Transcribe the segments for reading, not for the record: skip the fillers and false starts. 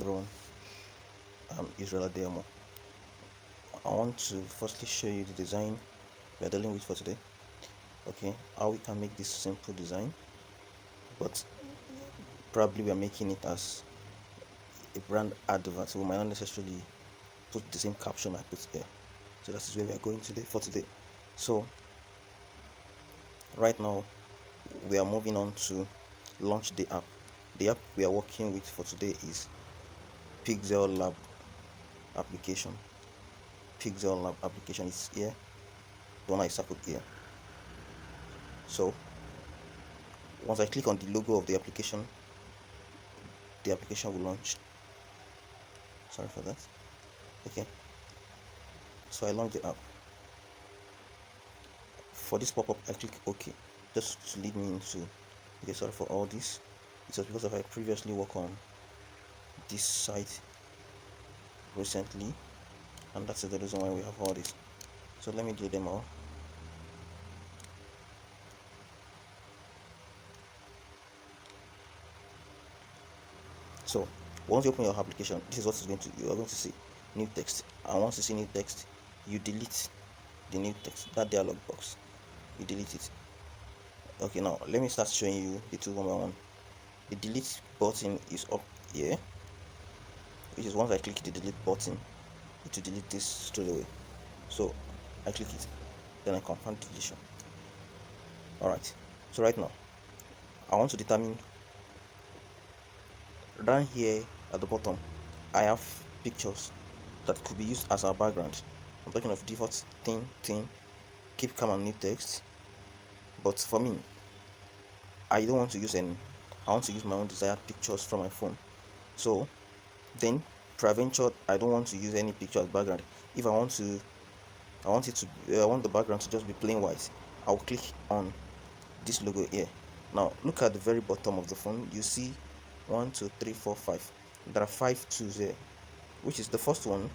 drone Israel demo. I want to firstly show you the design we are dealing with for today. Okay, how we can make this simple design, but probably we are making it as a brand advert, so we might not necessarily put the same caption I put here. So that is where we are going today for today. So right now we are moving on to launch the app. The app we are working with for today is PixelLab application. PixelLab application is here. The one I circled here. So once I click on the logo of the application will launch. Sorry for that. Okay, so I launch the app. For this pop-up I click OK, just to lead me into, okay, sorry for all this. It was because I previously worked on this site recently, and that's the reason why we have all this. So let me do them all. So once you open your application, this is what you are going to see new text, and once you see new text, you delete the new text, that dialog box, you delete it. Okay, now let me start showing you the two one by one. The delete button is up here, which is once I click the delete button, it will delete this straight away. So I click it, then I confirm deletion. Alright, so right now I want to determine, down here at the bottom I have pictures that could be used as our background. I'm talking of default thing, keep calm and new text. But for me, I don't want to use any. I want to use my own desired pictures from my phone. So then peradventure I don't want to use any picture as background. If I want the background to just be plain white, I'll click on this logo here. Now look at the very bottom of the phone. You see 1 2 3 4 5. There are 5 tools here, which is the first one.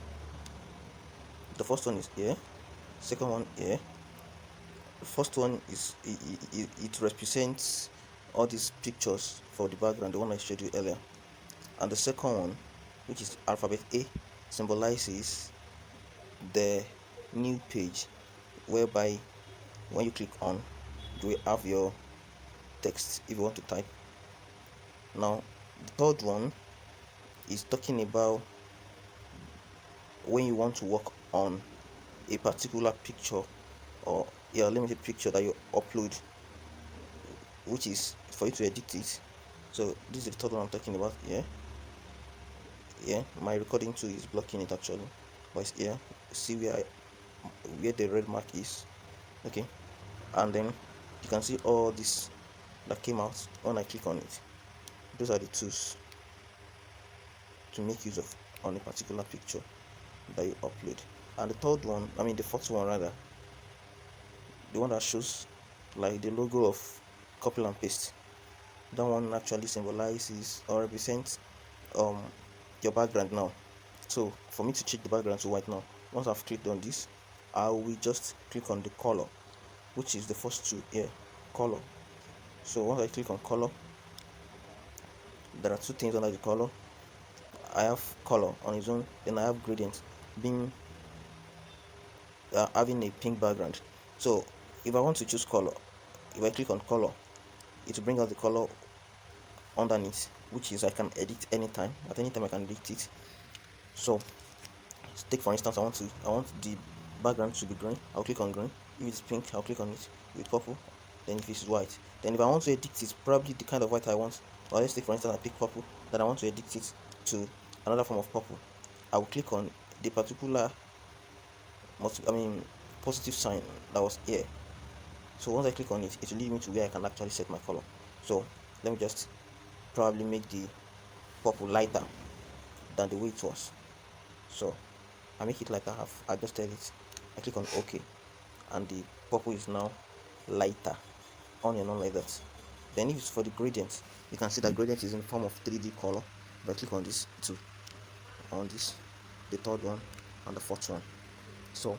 The first one is here, second one here. The first one is it represents all these pictures for the background, the one I showed you earlier. And the second one, which is alphabet A, symbolizes the new page, whereby when you click on, you will have your text if you want to type. Now the third one is talking about when you want to work on a particular picture, or limited picture that you upload, which is for you to edit it. So this is the third one I'm talking about here. My recording tool is blocking it actually, but it's here. See where the red mark is. Okay, and then you can see all this that came out when I click on it. Those are the tools to make use of on a particular picture that you upload. And the fourth one rather, the one that shows like the logo of copy and paste, that one actually symbolizes or represents your background. Now, so for me to change the background to white, now once I've clicked on this, I will just click on the color, which is the first two here, color. So once I click on color, there are two things under the color. I have color on its own, then I have gradient, being having a pink background. So if I want to choose color, if I click on color, it will bring out the color underneath, which is I can edit anytime. At any time I can edit it. So take for instance, I want the background to be green. I'll click on green. If it's pink, I'll click on it with purple. Then if it's white, then if I want to edit it, probably the kind of white I want, or let's take for instance I pick purple, then I want to edit it to another form of purple. I will click on the particular positive sign that was here. So once I click on it, it will lead me to where I can actually set my color. So let me just probably make the purple lighter than the way it was. So I make it lighter, I adjusted it. I click on OK, and the purple is now lighter, on and on like that. Then if it's for the gradient, you can see that gradient is in the form of 3D color. If I click on this too, on this, the third one and the fourth one. So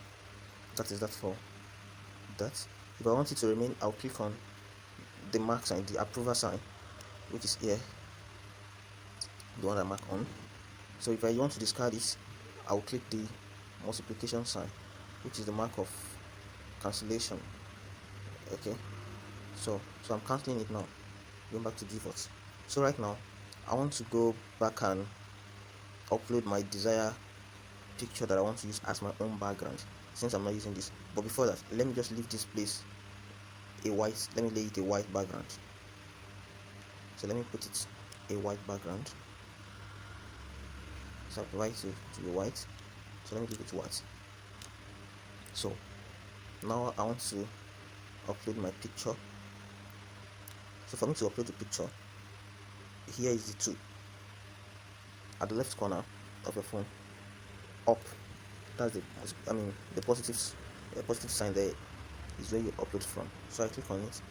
that is that for that. If I want it to remain, I'll click on the mark sign, the approval sign, which is here, the one I mark on. So if I want to discard it, I'll click the multiplication sign, which is the mark of cancellation. Okay, so I'm canceling it now, going back to default. So right now I want to go back and upload my desired picture that I want to use as my own background, since I'm not using this. But before that, let me just leave this place let me lay it a white background. So let me put it a white background. So I provide it to be white. So let me leave it white. So now I want to upload my picture. So for me to upload the picture, here is the tool at the left corner of your phone. Up, that's the positive sign there is where you upload from. So I click on it.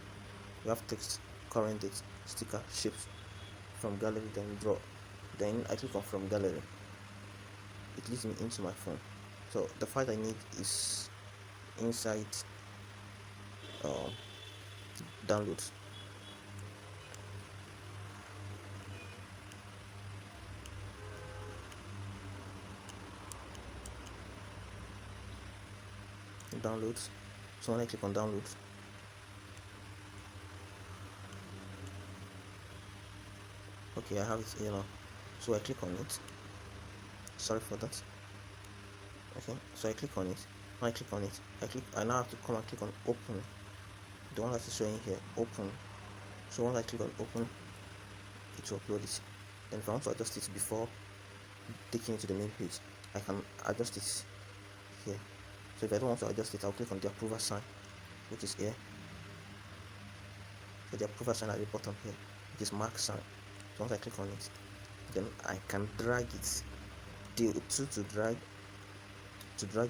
You have text, current date, sticker, shapes, from gallery, then draw. Then I click on from gallery. It leads me into my phone. So the file I need is inside uh, downloads. Downloads. So when I click on downloads, okay, I have it here now. So I click on it. Sorry for that. Okay, so I click on it. When I click on it, I now have to come and click on open, the one that is showing here, open. So once I click on open, it will upload it. Then if I want to adjust it before taking it to the main page, I can adjust it here. So if I don't want to adjust it, I'll click on the approval sign, which is here. So the approval sign at the bottom here, which is mark sign. So once I click on it, then I can drag it. The tool to drag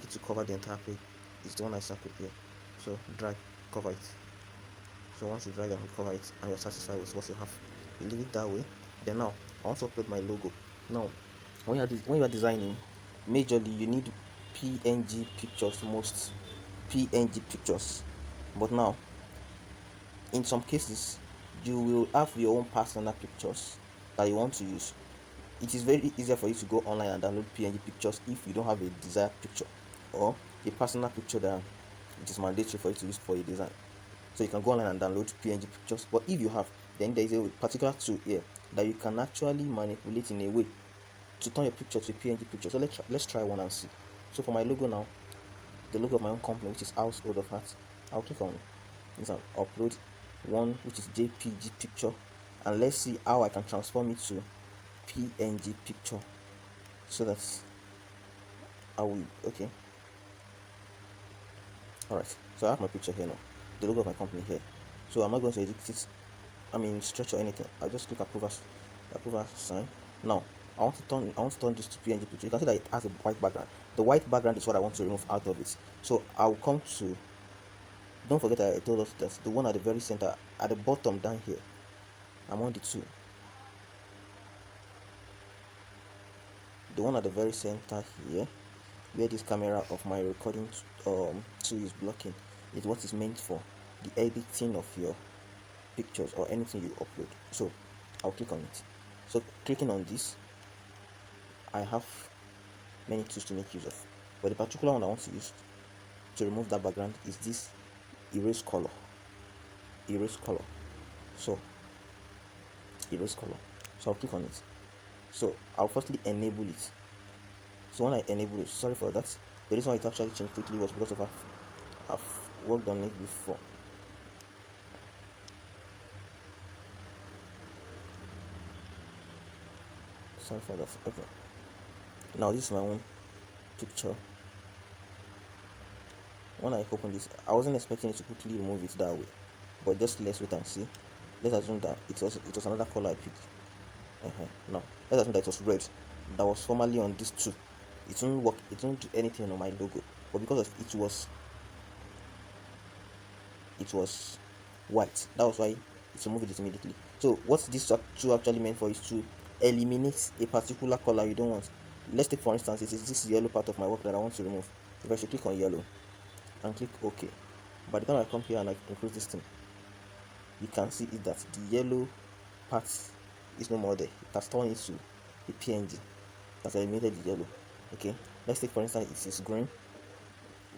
it to cover the entire page is the one I start with here. So drag, cover it. So once you drag and cover it and you're satisfied with what you have, you leave it that way. Then now I want to upload my logo. Now when you are designing, majorly you need PNG pictures, most PNG pictures. But now in some cases you will have your own personal pictures that you want to use. It is very easier for you to go online and download PNG pictures if you don't have a desired picture or a personal picture that it is mandatory for you to use for a design. So you can go online and download PNG pictures. But if you have, then there is a particular tool here that you can actually manipulate in a way to turn your picture to a PNG picture. So let's try one and see. So for my logo now, the logo of my own company, which is Household of Arts, I'll click on this and upload one which is JPG picture, and let's see how I can transform it to PNG picture. So that's I will okay. Alright, so I have my picture here now, the logo of my company here. So I'm not going to edit it, stretch or anything. I'll just click approval sign. Now I want to turn this to PNG picture. You can see that it has a white background. The white background is what I want to remove out of it. So I'll come to, don't forget that I told us that the one at the very center, at the bottom down here, I'm on the two. The one at the very center here, where this camera of my recording tool is blocking, is what is meant for the editing of your pictures or anything you upload. So I'll click on it. So clicking on this, I have many tools to make use of, but the particular one I want to use to remove that background is this erase color. So erase color. So I'll click on it. So I'll firstly enable it. So when I enable it, sorry for that, the reason why it actually changed quickly was because of I've worked on it before. Sorry for that. Okay, now this is my own picture. When I open this, I wasn't expecting it to quickly remove it that way, but just let's wait and see. Let's assume that it was another color I picked. Now let's assume that it was red that was formerly on this too. It won't work, it won't do anything on my logo, but because of it was white, that was why it removed it immediately. So what this tool actually meant for is to eliminate a particular color you don't want. Let's take for instance, it is this yellow part of my work that I want to remove. If I should click on yellow and click OK, by the time I come here and I increase this thing, you can see that the yellow part is no more there. It has turned into a PNG. That's eliminated the yellow. Okay, let's take for instance it is green.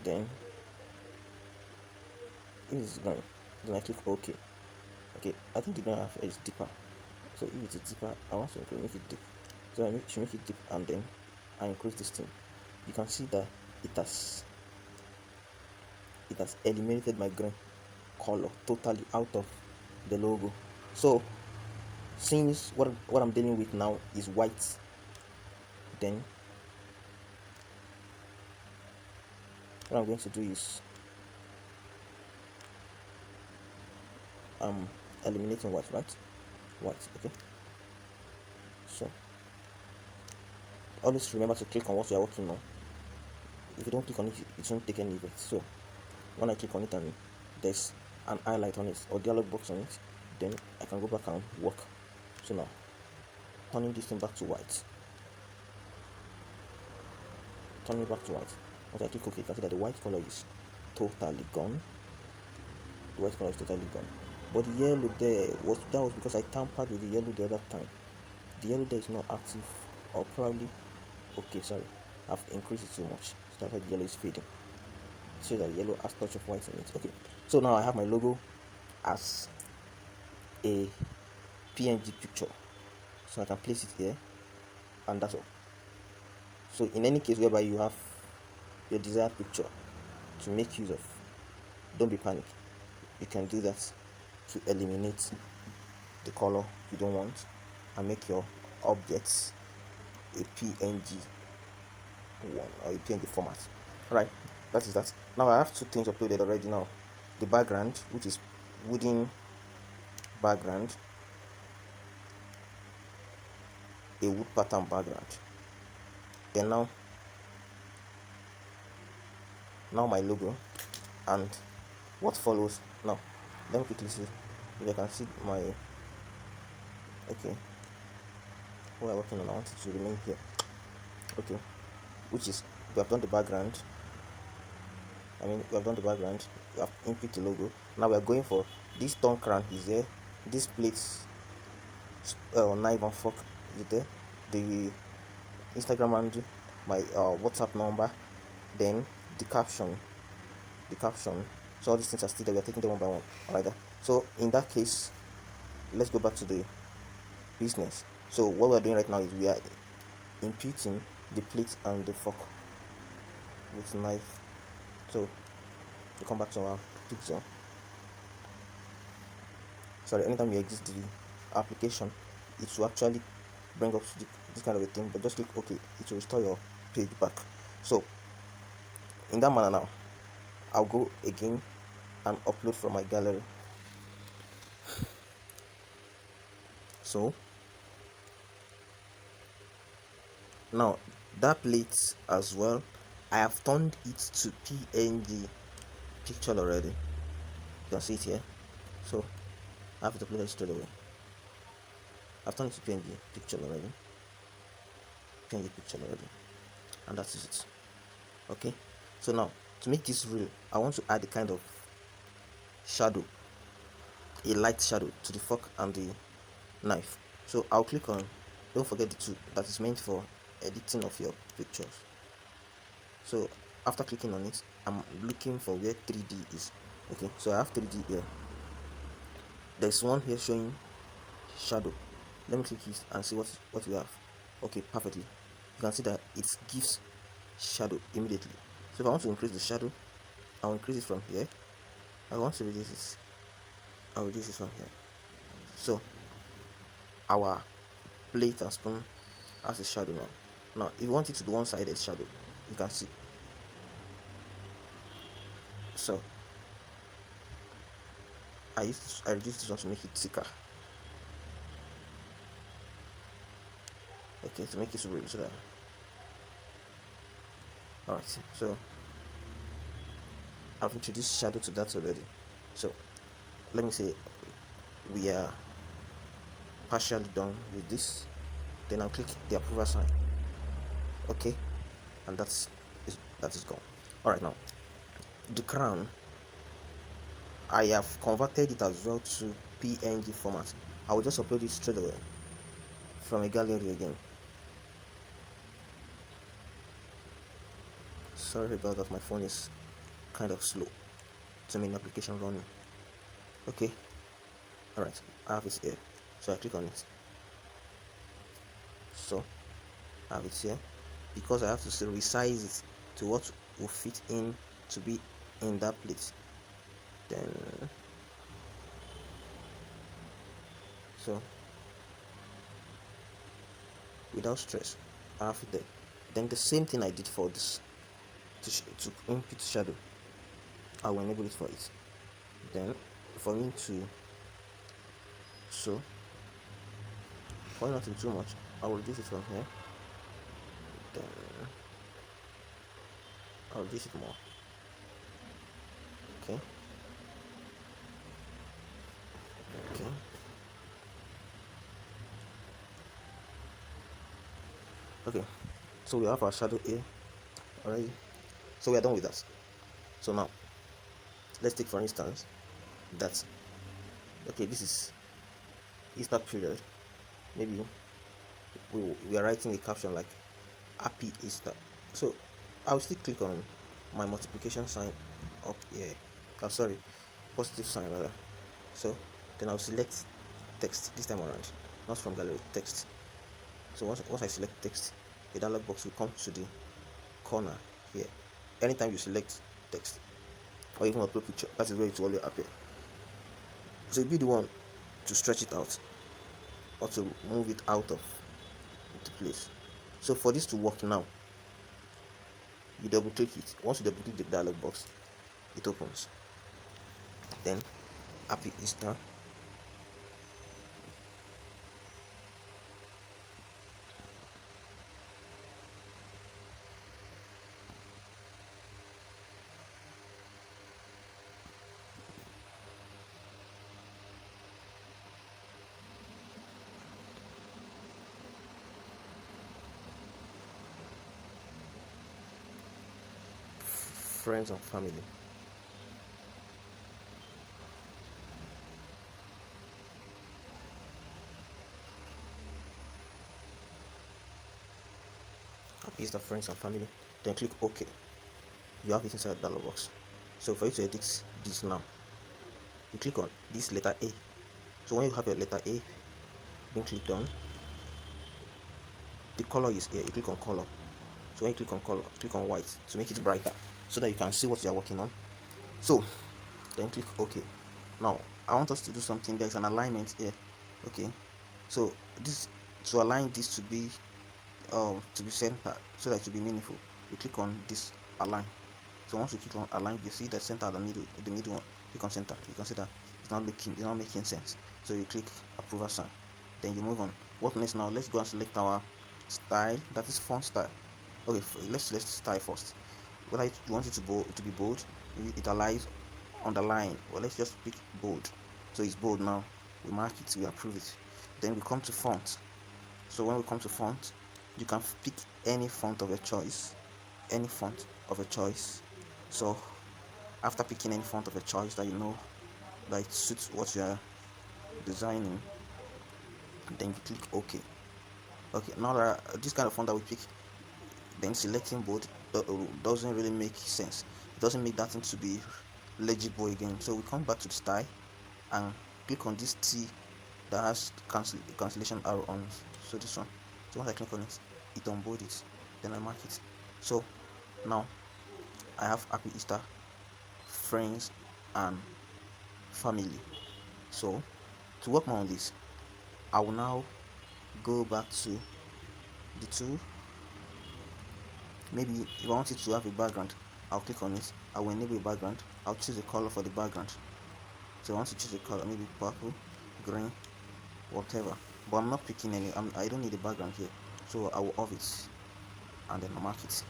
Then it is green. Then I click OK. Okay, I think the green half is deeper. So if it is deeper, I want to make it deep. So I should make it deep, and then I increase this thing. You can see that it has eliminated my green color totally out of the logo. So since what I'm dealing with now is white, then what I'm going to do is eliminating white, right? White. Okay, so always remember to click on what you are working on. If you don't click on it, it won't take any effect. So when I click on it and there's an highlight on it or dialog box on it, then I can go back and work. So now turning this thing back to white, turning it back to white. Once I click OK, you can see that the white color is totally gone. The white color is totally gone. But the yellow there was because I tampered with the yellow the other time. The yellow there is not active, or probably okay, sorry, I've increased it too much. So that's why the yellow is fading. So that yellow has touch of white in it. Okay, so now I have my logo as a PNG picture, so I can place it here, and that's all. So in any case whereby you have your desired picture to make use of, don't be panic. You can do that to eliminate the color you don't want and make your objects a PNG one or a PNG format. Right, that is that. Now I have two things uploaded already now. The background, which is wooden background, a wood pattern background. Then now my logo and what follows. Now let me quickly see if I can see my okay what I'm working on. I want it to remain here. Okay, which is we have done the background. We have done the background. We have input the logo. Now we are going for this stone crown is there. This plates, knife and fork is there. The Instagram handle, my WhatsApp number, then the caption. So all these things are still there. We are taking them one by one. Alright. So in that case, let's go back to the business. So what we're doing right now is we are imputing the plate and the fork with knife. So we come back to our picture. Sorry, anytime you exit the application, it will actually bring up this kind of a thing, but just click OK, it will restore your page back. So in that manner now, I'll go again and upload from my gallery. So now that plate as well, I have turned it to PNG picture already. You can see it here. So I have to upload it straight away. I've turned it to PNG picture already. And that is it. Okay, so now to make this real, I want to add a kind of shadow, a light shadow to the fork and the knife. So I'll click on, don't forget the tool that is meant for editing of your pictures. So after clicking on it, I'm looking for where 3D is. Okay, so I have 3D here. There's one here showing shadow. Let me click it and see what we have. Okay, perfectly. You can see that it gives shadow immediately. So if I want to increase the shadow, I'll increase it from here. I want to reduce it, I'll reduce it from here. So our plate and spoon has a shadow now. Now if you want it to be one-sided shadow, you can see. So I reduced this one to make it thicker. Okay, to make it real, so that alright, so I've introduced shadow to that already. So let me say we are partially done with this. Then I'll click the approval sign. Okay, and that is gone. Alright, now the crown, I have converted it as well to PNG format. I will just upload it straight away from a gallery again. sorry about that, my phone is kind of slow. It's a main application running. Okay, alright, I have it here. So I click on it. So I have it here. Because I have to still resize it to what will fit in to be in that place. Then so without stress, I have it there. Then the same thing I did for this to input shadow, I will enable it for it. Then for me to so why not too much, I will reduce it from here. Then I'll reduce it more. Okay. Okay. Okay. So we have our shadow here already. So we are done with that. So now let's take for instance that okay, this is Easter period. Maybe we are writing a caption like Happy Easter. So I'll still click on my multiplication sign up here. Oh, sorry, positive sign rather. So then I'll select text this time around, not from gallery, text. So once I select text, a dialog box will come to the corner here. Anytime you select text or even upload picture, that is where it will always appear. So you'll be the one to stretch it out or to move it out of the place. So for this to work now, you double click it. Once you double click the dialog box, it opens. Then Happy Easter. Friends and family. Happy Easter, friends and family. Then click OK. You have it inside the dialog box. So for you to edit this now, you click on this letter A. So when you have your letter A being clicked on, the color is here. You click on color. So when you click on color, click on white to make it brighter so that you can see what you are working on. So then click OK. Now I want us to do something. There's an alignment here. Okay, so this to align this to be center so that it will be meaningful, you click on this align. So once you click on align, you see the center, the middle one. Click on center. You can see that it's not making sense. So you click approval sign. Then you move on. What next now? Let's go and select our style. That is font style. Okay, let's select style first. Whether you want it to be bold, italize, underline. Well, let's just pick bold. So it's bold now. We mark it. We approve it. Then we come to font. So when we come to font, you can pick any font of your choice. Any font of your choice. So after picking any font of your choice that you know that it suits what you are designing, then you click OK. Okay, now that this kind of font that we pick, then selecting bold doesn't really make sense. It doesn't make that thing to be legible again. So we come back to the style and click on this T that has cancellation arrow on. So this one. So once I click on it, it unbold it. Then I mark it. So now I have Happy Easter, friends and family. So to work more on this, I will now go back to the tool. Maybe if I want it to have a background, I'll click on it. I will enable a background. I'll choose a color for the background. So I want to choose a color, maybe purple, green, whatever. But I'm not picking any. I don't need a background here, so I will off it and then I'll mark it.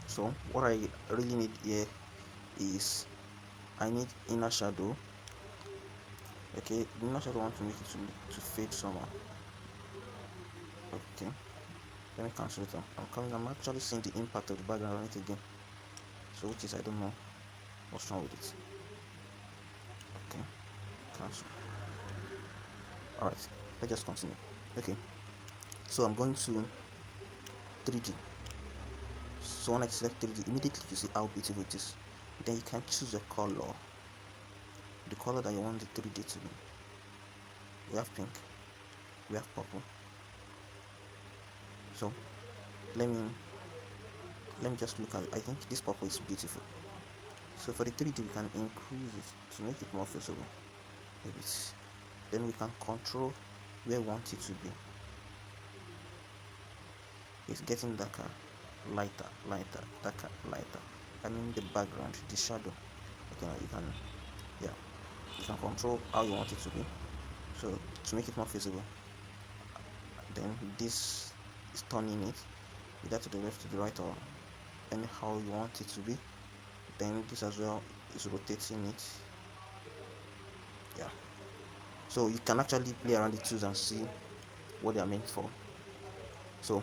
So what I really need here is I need inner shadow. Okay, the inner shadow I want to make it to fade somehow. Okay, let me cancel it. I'm actually seeing the impact of the background on it again. So which is I don't know what's wrong with it. Okay, cancel. Alright, let's just continue. Okay, so I'm going to 3D. So when I select 3D, immediately you see how beautiful it is. Then you can choose a color, the color that you want the 3D to be. We have pink, we have purple. So let me just look at it. I think this purple is beautiful. So for the 3D, we can increase it to make it more visible a bit. Then we can control where we want it to be. It's getting darker, lighter, lighter, darker, lighter. I mean the background, the shadow. Yeah, you can control how you want it to be. So to make it more visible, then this is turning it either to the left, to the right, or anyhow you want it to be. Then this as well is rotating it. Yeah, so you can actually play around the tools and see what they are meant for. So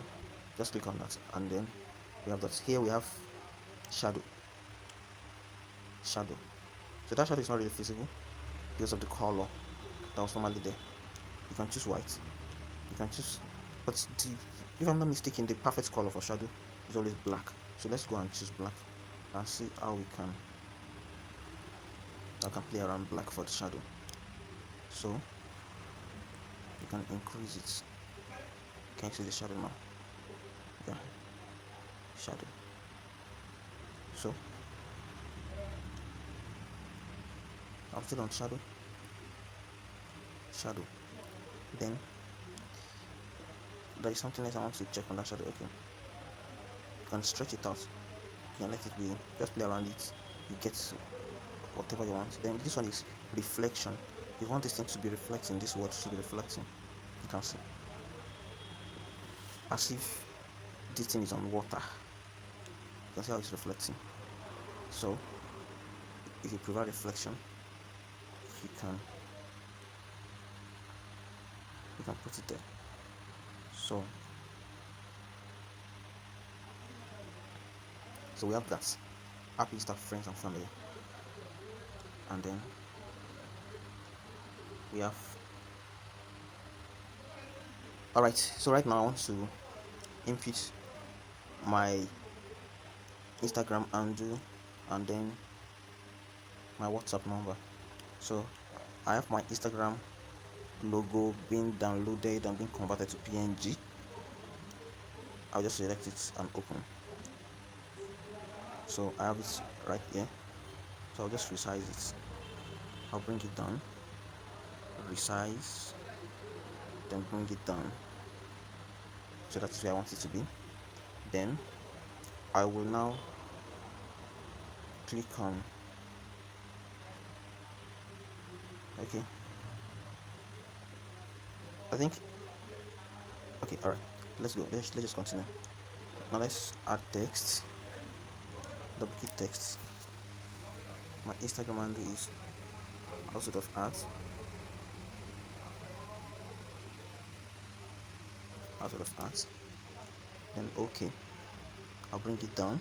just click on that, and then we have that. Here we have shadow. So that shadow is not really visible because of the color that was normally there. You can choose white, you can choose, but if I'm not mistaken, the perfect color for shadow is always black. So let's go and choose black and see how we can play around black for the shadow. So you can increase it. Can you see the shadow now? Yeah, shadow. So I'm still on shadow. Then there is something else I want to check on that shadow. Okay, you can stretch it out, you can let it be, just play around it, you get whatever you want. Then this one is reflection. You want this thing to be reflecting, this word should be reflecting. You can see as if this thing is on water. You can see how it's reflecting. So if you provide reflection, you can put it there. So we have that. Happy Easter, friends and family. And then we have, alright, so right now I want to input my Instagram handle and then my WhatsApp number. So I have my Instagram logo being downloaded and being converted to PNG. I'll just select it and open. So I have it right here. So I'll just resize it. I'll bring it down, resize, then bring it down. So that's where I want it to be. Then I will now click on, okay, I think, okay, alright, let's go. Let's just continue. Now let's add text, duplicate text. My Instagram handle is outside of art, then okay, I'll bring it down.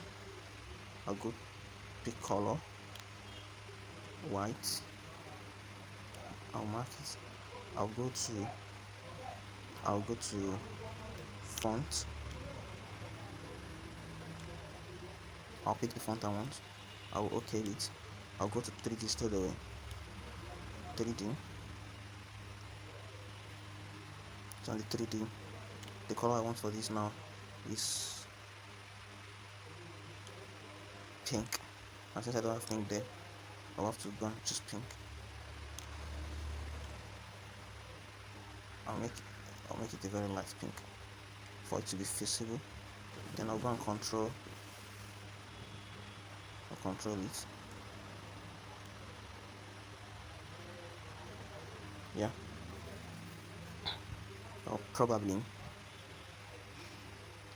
I'll go pick color, white, I'll mark it. I'll go to font. I'll pick the font I want. I will okay it. I'll go to 3D straight away. 3D. So on the 3D, the color I want for this now is pink. And since I don't have pink there, I'll have to go and choose pink. I'll make it a very light pink for it to be visible. Then I'll go and control it. Yeah, or probably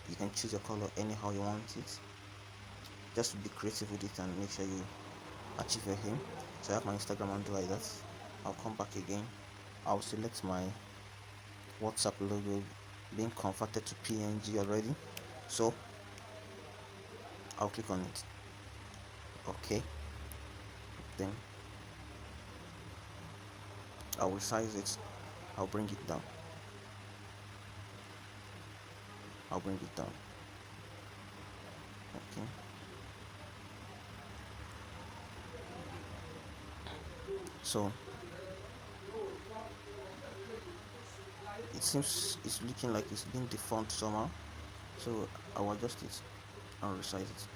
you can choose your color anyhow you want it. Just be creative with it and make sure you achieve your aim. So I have my Instagram handle like that. I'll come back again. I'll select my WhatsApp logo being converted to PNG already. So I'll click on it. Okay. Then I will size it. I'll bring it down. So it seems it's looking like it's been deformed somehow, so I'll adjust it and resize it.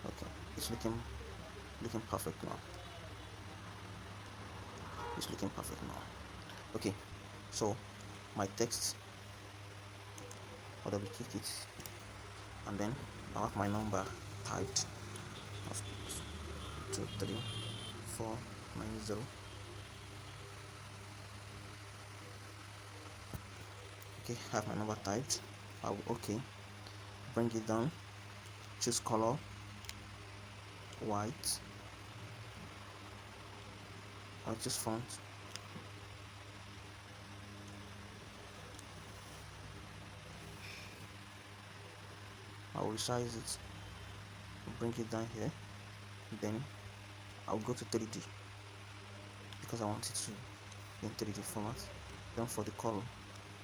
Okay, it's looking perfect now. It's looking perfect now. Okay, so my text, I'll double click it, and then I have my number typed as 23490. Okay, I have my number typed. I will okay, bring it down, choose color white, I'll choose font. I'll resize it, bring it down here, then I'll go to 3D because I want it to be in 3D format. Then for the color,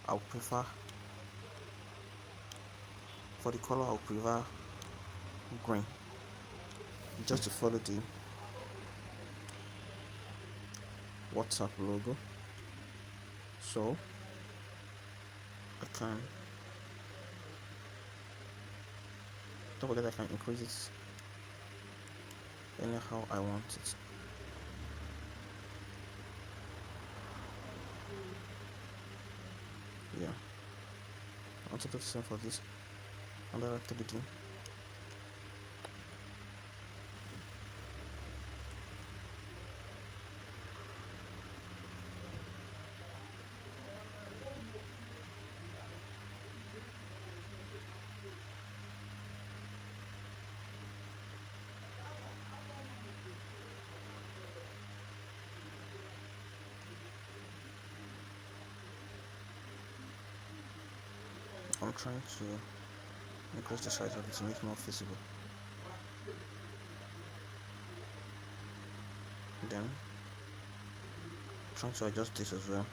I'll prefer green, just to follow the WhatsApp logo. So I can, don't forget I can increase it anyhow I want it. Yeah, I want to do the same for this other activity. I'm trying to increase the size of it to make it more visible. Then trying to adjust this as well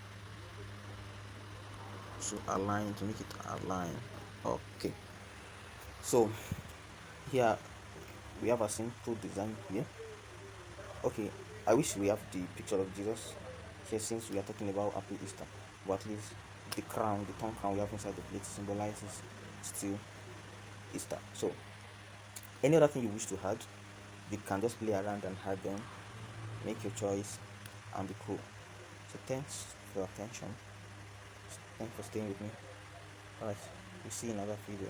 to align, to make it align. Okay, so here we have a simple design here. Okay, I wish we have the picture of Jesus here, since we are talking about Happy Easter, but at least the crown, the tongue crown we have inside the plate symbolizes still Easter. So any other thing you wish to add, you can just play around and add them, make your choice and be cool. So thanks for your attention, thanks for staying with me. Alright, we'll see you in another video.